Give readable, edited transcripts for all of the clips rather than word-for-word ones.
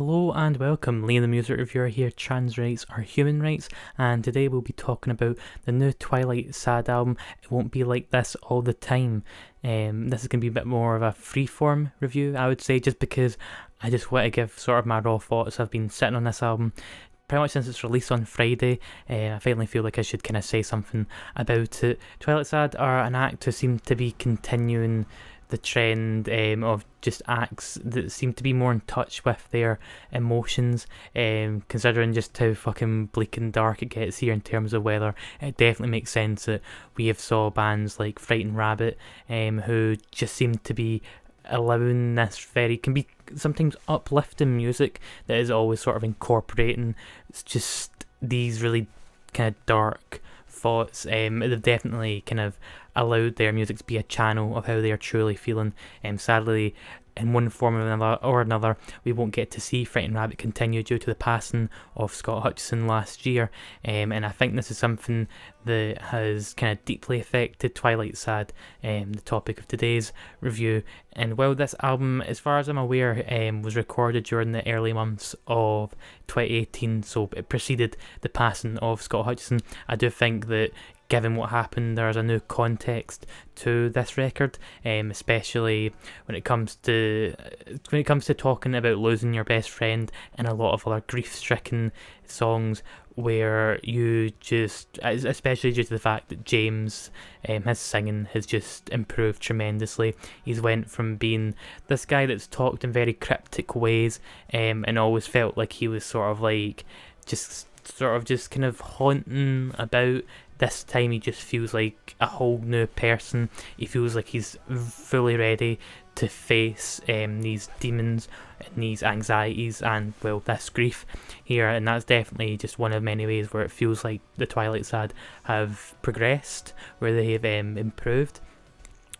Hello and welcome, Liam the Music Reviewer here. Trans rights are human rights, and today we'll be talking about the new Twilight Sad album. It won't be like this all the time. This is going to be a bit more of a freeform review, I would say, just because I just want to give sort of my raw thoughts. I've been sitting on this album pretty much since its release on Friday. I finally feel like I should kind of say something about it. Twilight Sad are an act who seem to be continuing the trend of just acts that seem to be more in touch with their emotions, considering just how fucking bleak and dark it gets here in terms of weather. It definitely makes sense that we have saw bands like Frightened Rabbit who just seem to be allowing this can be sometimes uplifting music that is always sort of incorporating just these really kind of dark thoughts. They've definitely kind of allowed their music to be a channel of how they are truly feeling. Sadly, in one form or another, we won't get to see Frightened Rabbit continue due to the passing of Scott Hutchison last year. And I think this is something that has kind of deeply affected Twilight Sad, the topic of today's review. And while this album, as far as I'm aware, was recorded during the early months of 2018, so it preceded the passing of Scott Hutchison, I do think that given what happened, there's a new context to this record, especially when it comes to talking about losing your best friend and a lot of other grief-stricken songs, where you just, especially due to the fact that James, his singing has just improved tremendously. He's went from being this guy that's talked in very cryptic ways, and always felt like he was sort of kind of haunting about. This time he just feels like a whole new person. He feels like he's fully ready to face these demons and these anxieties and, well, this grief here. And that's definitely just one of many ways where it feels like the Twilight Sad have progressed, where they have improved.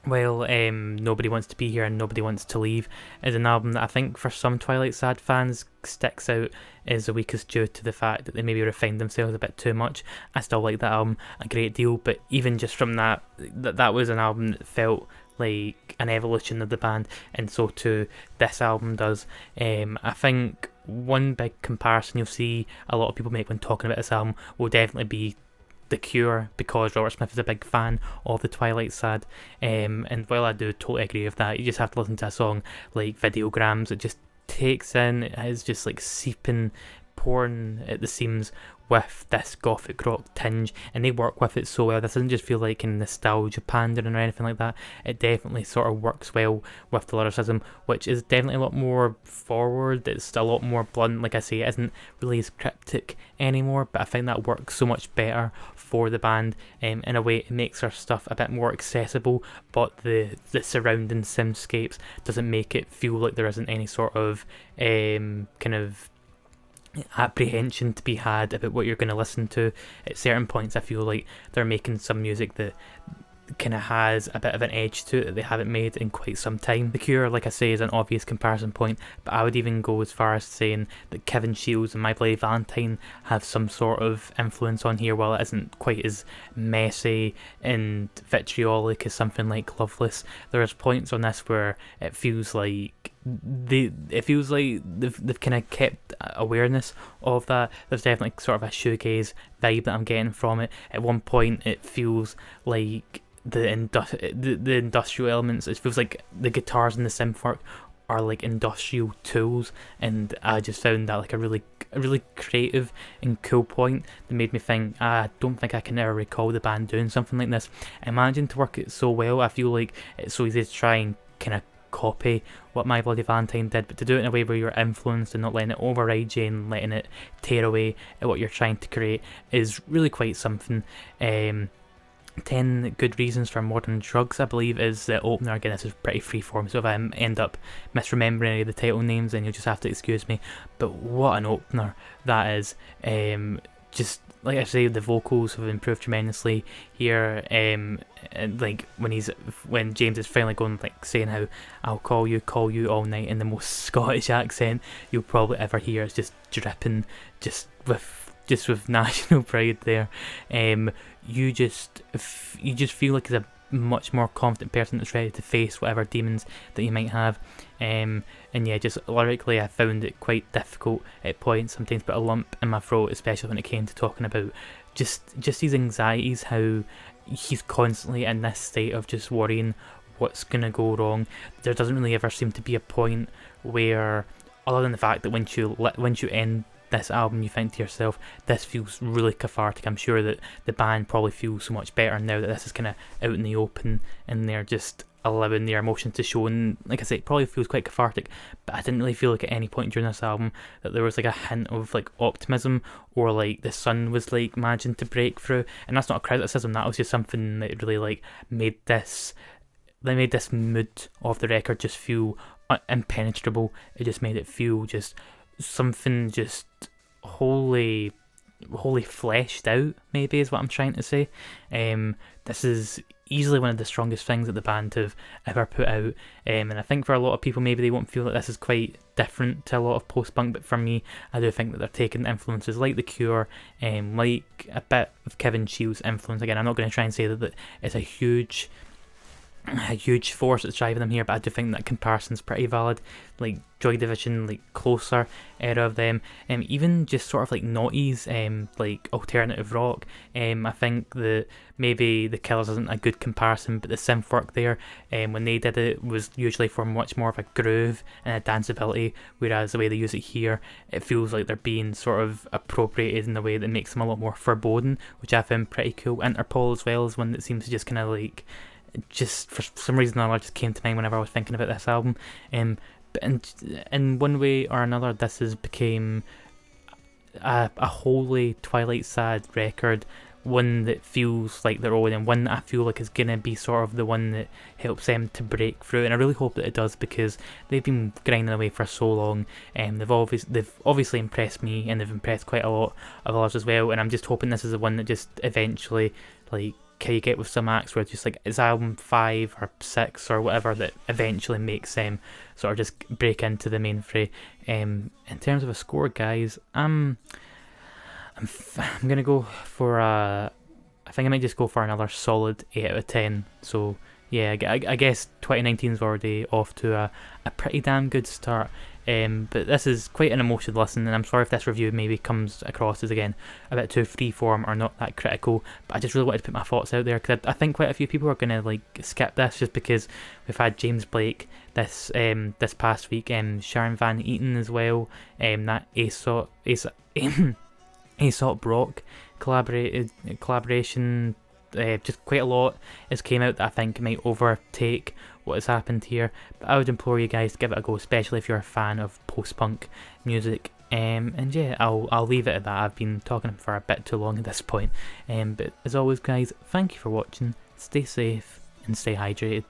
Well, Nobody Wants to Be Here and Nobody Wants to Leave is an album that I think for some Twilight Sad fans sticks out as the weakest due to the fact that they maybe refined themselves a bit too much. I still like that album a great deal, but even just from that was an album that felt like an evolution of the band, and so too this album does. I think one big comparison you'll see a lot of people make when talking about this album will definitely be The Cure, because Robert Smith is a big fan of the Twilight Sad, and while I do totally agree with that, you just have to listen to a song like Videograms. It just takes in, it is just like pouring at the seams with this gothic rock tinge, and they work with it so well. This doesn't just feel like in nostalgia pandering or anything like that. It definitely sort of works well with the lyricism, which is definitely a lot more forward. It's a lot more blunt. Like I say, it isn't really as cryptic anymore, but I think that works so much better for the band. In a way, it makes our stuff a bit more accessible, but the surrounding simscapes doesn't make it feel like there isn't any sort of kind of apprehension to be had about what you're going to listen to. At certain points I feel like they're making some music that kind of has a bit of an edge to it that they haven't made in quite some time. The Cure, like I say, is an obvious comparison point, but I would even go as far as saying that Kevin Shields and My Bloody Valentine have some sort of influence on here. While it isn't quite as messy and vitriolic as something like Loveless, there's points on this where it feels like they've kind of kept awareness of that. There's definitely sort of a shoegaze vibe that I'm getting from it. At one point it feels like the industrial elements, it feels like the guitars and the synth work are like industrial tools, and I just found that like a really creative and cool point that made me think, I don't think I can ever recall the band doing something like this. I managing to work it so well. I feel like it's so easy to try and kind of copy what My Bloody Valentine did, but to do it in a way where you're influenced and not letting it override you and letting it tear away at what you're trying to create is really quite something. 10 Good Reasons for Modern Drugs, I believe, is the opener. Again, this is pretty freeform, so if I end up misremembering any of the title names, then you'll just have to excuse me. But what an opener that is. Just like I say, the vocals have improved tremendously here. And like when James is finally going, like saying how I'll call you all night in the most Scottish accent you'll probably ever hear. It's just dripping, just with national pride there. You just feel like he's a much more confident person that's ready to face whatever demons that you might have. And yeah, just lyrically I found it quite difficult at points, sometimes put a lump in my throat, especially when it came to talking about just his anxieties, how he's constantly in this state of just worrying what's going to go wrong. There doesn't really ever seem to be a point where, other than the fact that once you end this album, you think to yourself, this feels really cathartic. I'm sure that the band probably feels so much better now that this is kind of out in the open and they're just allowing their emotions to show. And like I say, it probably feels quite cathartic, but I didn't really feel like at any point during this album that there was like a hint of like optimism, or like the sun was like managing to break through. And that's not a criticism, that was just something that really like made this mood of the record just feel impenetrable. It just made it feel just something just wholly fleshed out, maybe is what I'm trying to say. This is easily one of the strongest things that the band have ever put out, and I think for a lot of people maybe they won't feel that this is quite different to a lot of post-punk, but for me I do think that they're taking influences like The Cure, like a bit of Kevin Shields' influence. Again, I'm not going to try and say that it's a huge force that's driving them here, but I do think that comparison's pretty valid. Like Joy Division, like Closer era of them, even just sort of like noughties, like alternative rock. I think that maybe The Killers isn't a good comparison, but the synth work there, when they did it, was usually for much more of a groove and a danceability, whereas the way they use it here, it feels like they're being sort of appropriated in a way that makes them a lot more foreboding, which I found pretty cool. Interpol as well is one that seems to just kind of like, just for some reason or other just came to mind whenever I was thinking about this album. But in one way or another, this has became a wholly Twilight Sad record, one that feels like their own, and one that I feel like is gonna be sort of the one that helps them to break through. And I really hope that it does, because they've been grinding away for so long, and they've obviously impressed me, and they've impressed quite a lot of others as well. And I'm just hoping this is the one that just eventually, like, can you get with some acts where it's just like it's album 5 or 6 or whatever that eventually makes them sort of just break into the main fray. In terms of a score, guys, I'm gonna go for I think I might just go for another solid 8 out of 10. So yeah, I guess 2019 is already off to a pretty damn good start. But this is quite an emotional listen, and I'm sorry if this review maybe comes across as, again, a bit too freeform or not that critical, but I just really wanted to put my thoughts out there, because I think quite a few people are going to like skip this just because we've had James Blake this past week, Sharon Van Eaton as well, that Aesop Brock collaboration. Just quite a lot has came out that I think might overtake what has happened here, but I would implore you guys to give it a go, especially if you're a fan of post-punk music. And yeah, I'll leave it at that. I've been talking for a bit too long at this point. But as always, guys, thank you for watching. Stay safe and stay hydrated.